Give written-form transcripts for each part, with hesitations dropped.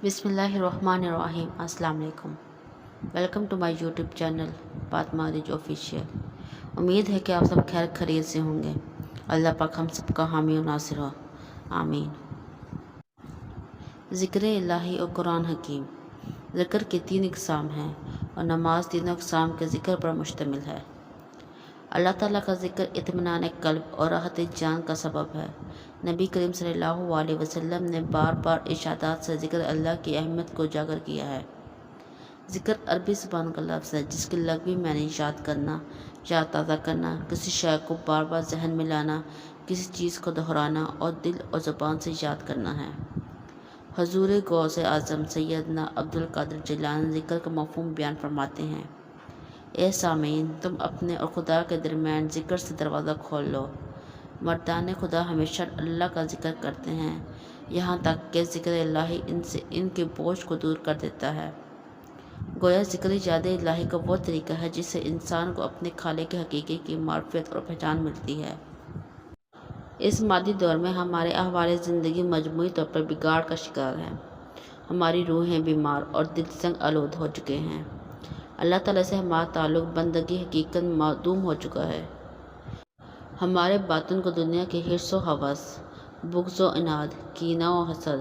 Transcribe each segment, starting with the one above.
بسم اللہ الرحمن الرحیم۔ السلام علیکم۔ Welcome to my YouTube channel Fatima رج آفیشیل۔ امید ہے کہ آپ سب خیر خیریت سے ہوں گے۔ اللہ پاک ہم سب کا حامی و ناصر ہو، آمین۔ ذکر الہی اور قرآن حکیم۔ ذکر کی 3 اقسام ہیں اور نماز تینوں اقسام کے ذکر پر مشتمل ہے۔ اللہ تعالیٰ کا ذکر اطمینان قلب اور راحت جان کا سبب ہے۔ نبی کریم صلی اللہ علیہ وسلم نے بار بار ارشادات سے ذکر اللہ کی اہمیت کو اجاگر کیا ہے۔ ذکر عربی زبان کا لفظ ہے جس کے لغوی معنی یاد کرنا، یاد تازہ کرنا، کسی شے کو بار بار ذہن میں لانا، کسی چیز کو دہرانا اور دل اور زبان سے یاد کرنا ہے۔ حضور غوث اعظم سیدنا عبد القادر جیلانی ذکر کا مفہوم بیان فرماتے ہیں: اے سامعین، تم اپنے اور خدا کے درمیان ذکر سے دروازہ کھول لو۔ مردان خدا ہمیشہ اللہ کا ذکر کرتے ہیں، یہاں تک کہ ذکر الہی ان کے بوجھ کو دور کر دیتا ہے۔ گویا ذکر یاد الہی کا وہ طریقہ ہے جس سے انسان کو اپنے خالق حقیقی کی معرفت اور پہچان ملتی ہے۔ اس مادی دور میں ہمارے احوال زندگی مجموعی طور پر بگاڑ کا شکار ہیں۔ ہماری روحیں بیمار اور دل تنگ آلود ہو چکے ہیں۔ اللہ تعالیٰ سے ہمارا تعلق بندگی حقیقت معدوم ہو چکا ہے۔ ہمارے باطن کو دنیا کی حرص و ہوس، بغض و عناد، کینہ و حسد،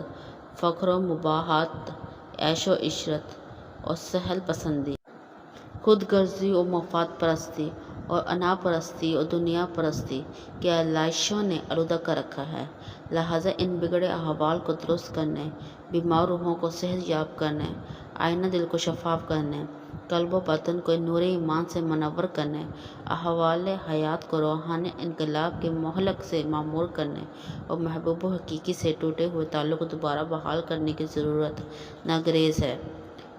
فخر و مباحات، عیش و عشرت اور سہل پسندی، خود غرضی و مفاد پرستی اور انا پرستی اور دنیا پرستی کی علائشوں نے آلودہ کر رکھا ہے۔ لہٰذا ان بگڑے احوال کو درست کرنے، بیمار روحوں کو صحت یاب کرنے، آئینہ دل کو شفاف کرنے، قلب و باطن کو نور ایمان سے منور کرنے، احوال حیات کو روحانی انقلاب کے محلق سے معمور کرنے اور محبوب و حقیقی سے ٹوٹے ہوئے تعلق کو دوبارہ بحال کرنے کی ضرورت ناگزیر ہے،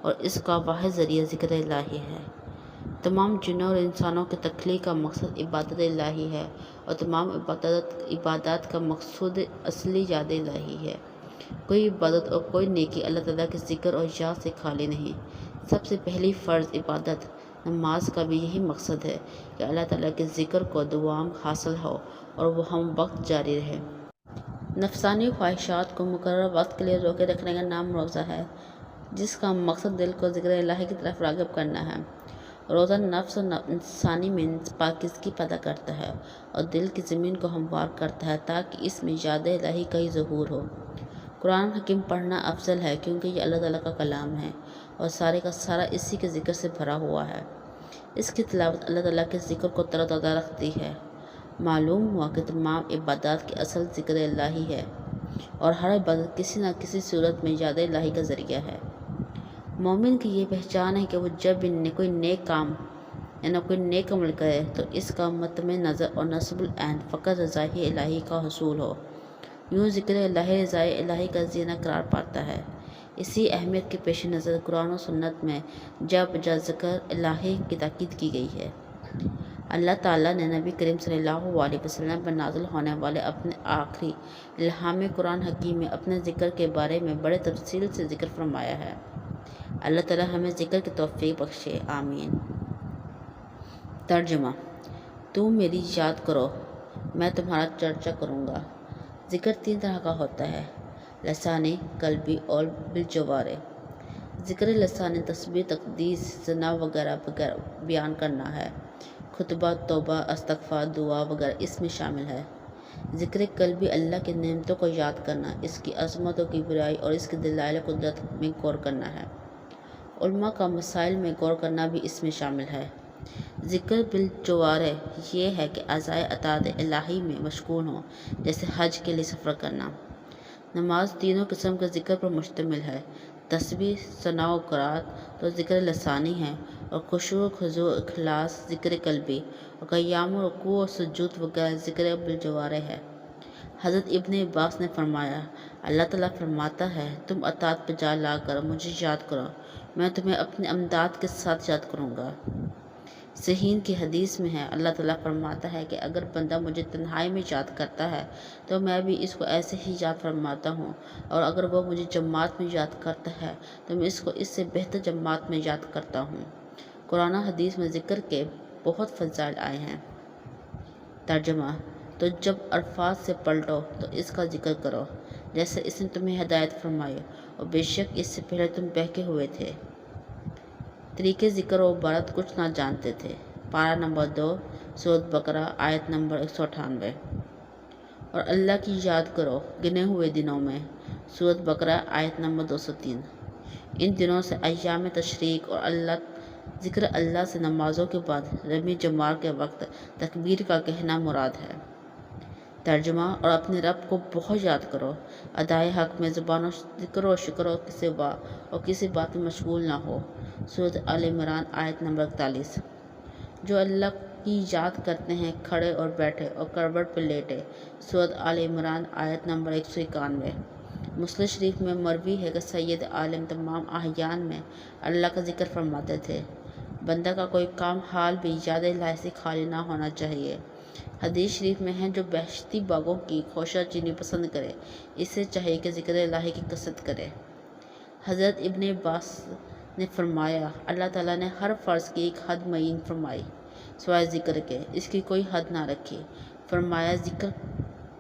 اور اس کا واحد ذریعہ ذکر الہی ہے۔ تمام جنوں اور انسانوں کی تخلیق کا مقصد عبادت الہی ہے، اور تمام عبادات کا مقصود اصلی یاد الہی ہے۔ کوئی عبادت اور کوئی نیکی اللہ تعالیٰ کے ذکر اور یاد سے خالی نہیں۔ سب سے پہلی فرض عبادت نماز کا بھی یہی مقصد ہے کہ اللہ تعالیٰ کے ذکر کو دوام حاصل ہو اور وہ ہم وقت جاری رہے۔ نفسانی خواہشات کو مقررہ وقت کے لیے روکے رکھنے کا نام روزہ ہے، جس کا مقصد دل کو ذکر الہی کی طرف راغب کرنا ہے۔ روزہ نفس و انسانی میں پاکیزگی پیدا کرتا ہے اور دل کی زمین کو ہموار کرتا ہے تاکہ اس میں یاد الہی کا ہی ظہور ہو۔ قرآن حکیم پڑھنا افضل ہے کیونکہ یہ اللہ تعالیٰ کا کلام ہے اور سارے کا سارا اسی کے ذکر سے بھرا ہوا ہے۔ اس کی تلاوت اللہ تعالیٰ کے ذکر کو تر و تازہ رکھتی ہے۔ معلوم ہوا کہ تمام عبادات کی اصل ذکر الہی ہے اور ہر عبادت کسی نہ کسی صورت میں یاد الہی کا ذریعہ ہے۔ مومن کی یہ پہچان ہے کہ وہ جب بھی کوئی نیک کام کوئی نیک عمل کرے تو اس کا مطمع نظر اور نصب العین فقط رضائے الہی کا حصول ہو۔ یوں ذکر الہی رضائے الہی کا زینہ قرار پاتا ہے۔ اسی اہمیت کے پیش نظر قرآن و سنت میں جا بجا ذکر الہی کی تاکید کی گئی ہے۔ اللہ تعالیٰ نے نبی کریم صلی اللہ علیہ وسلم پر نازل ہونے والے اپنے آخری الہام قرآن حکیم میں اپنے ذکر کے بارے میں بڑے تفصیل سے ذکر فرمایا ہے۔ اللہ تعالیٰ ہمیں ذکر کی توفیق بخشے، آمین۔ ترجمہ: تم میری یاد کرو، میں تمہارا چرچا کروں گا۔ ذکر 3 طرح کا ہوتا ہے: لسانی، قلبی اور بالجوارح۔ ذکر لسانی تسبیح، تقدیس، ثنا وغیرہ بیان کرنا ہے۔ خطبہ، توبہ، استغفار، دعا وغیرہ اس میں شامل ہے۔ ذکر قلبی اللہ کی نعمتوں کو یاد کرنا، اس کی عظمت و کبریائی اور اس کے دلائل قدرت میں غور کرنا ہے۔ علماء کا مسائل میں غور کرنا بھی اس میں شامل ہے۔ ذکر بالجوارح یہ ہے کہ اعضائے اطاعت الہی میں مشغول ہوں، جیسے حج کے لیے سفر کرنا۔ نماز تینوں قسم کے ذکر پر مشتمل ہے۔ تسبیح، ثنا و قرات تو ذکر لسانی ہے، اور خشوع و خضوع اخلاص ذکر قلبی، اور قیام و رکوع و سجود وغیرہ ذکر بالجوارح ہے۔ حضرت ابن عباس نے فرمایا، اللہ تعالیٰ فرماتا ہے، تم اطاعت بجا لا کر مجھے یاد کرو، میں تمہیں اپنے امداد کے ساتھ یاد کروں گا۔ صحیح کی حدیث میں ہے، اللہ تعالیٰ فرماتا ہے کہ اگر بندہ مجھے تنہائی میں یاد کرتا ہے تو میں بھی اس کو ایسے ہی یاد فرماتا ہوں، اور اگر وہ مجھے جماعت میں یاد کرتا ہے تو میں اس کو اس سے بہتر جماعت میں یاد کرتا ہوں۔ قرآن حدیث میں ذکر کے بہت فضائل آئے ہیں۔ ترجمہ: تو جب عرفات سے پلٹو تو اس کا ذکر کرو، جیسے اس نے تمہیں ہدایت فرمائی، اور بے شک اس سے پہلے تم بہکے ہوئے تھے۔ طریقے ذکر و عبارت کچھ نہ جانتے تھے۔ پارہ نمبر 2 سورۃ بقرہ آیت نمبر 198۔ اور اللہ کی یاد کرو گنے ہوئے دنوں میں، سورۃ بقرہ آیت نمبر 203۔ ان دنوں سے ایام تشریق اور ذکر اللہ سے نمازوں کے بعد رمی جمار کے وقت تکبیر کا کہنا مراد ہے۔ ترجمہ: اور اپنے رب کو بہت یاد کرو، ادائے حق میں زبان و ذکر و شکر اور کسی بات میں مشغول نہ ہو، سورۃ آل عمران آیت نمبر 41۔ جو اللہ کی یاد کرتے ہیں کھڑے اور بیٹھے اور کروٹ پہ لیٹے، سورۃ آل عمران آیت نمبر 191۔ مسلم شریف میں مروی ہے کہ سید عالم تمام احیان میں اللہ کا ذکر فرماتے تھے۔ بندہ کا کوئی کام حال بھی یاد الہی سے خالی نہ ہونا چاہیے۔ حدیث شریف میں ہے جو بہشتی باغوں کی خوشہ چینی پسند کرے، اس سے چاہیے کہ ذکر الہی کی کثرت کرے۔ حضرت ابن عباس نے فرمایا، اللہ تعالیٰ نے ہر فرض کی ایک حد معین فرمائی، سوائے ذکر کے اس کی کوئی حد نہ رکھی۔ فرمایا ذکر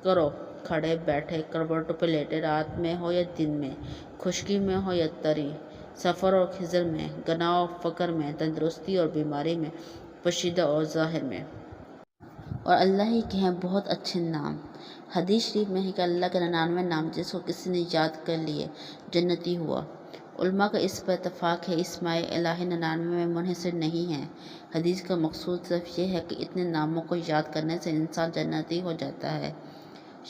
کرو کھڑے بیٹھے کروٹوں پہ لیٹے، رات میں ہو یا دن میں، خشکی میں ہو یا تری، سفر اور حضر میں، غنا اور فقر میں، تندرستی اور بیماری میں، پوشیدہ اور ظاہر میں۔ اور اللہ ہی کے ہیں بہت اچھے نام۔ حدیث شریف میں ہے کہ اللہ کے 99 نام جس کو کسی نے یاد کر لیے جنتی ہوا۔ علماء کا اس پر اتفاق ہے اسماء الہی 99 میں منحصر نہیں ہے۔ حدیث کا مقصود صرف یہ ہے کہ اتنے ناموں کو یاد کرنے سے انسان جنتی ہو جاتا ہے۔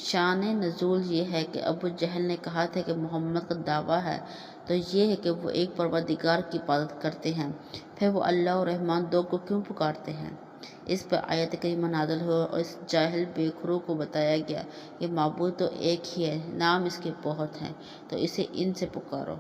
شان نزول یہ ہے کہ ابو جہل نے کہا تھا کہ محمد کا دعویٰ ہے تو یہ ہے کہ وہ ایک پروردگار کی عبادت کرتے ہیں، پھر وہ اللہ اور رحمان دو کو کیوں پکارتے ہیں؟ اس پر آیت کریمہ نازل ہوئی اور اس جاہل بے خرو کو بتایا گیا کہ معبود تو ایک ہی ہے، نام اس کے بہت ہیں، تو اسے ان سے پکارو۔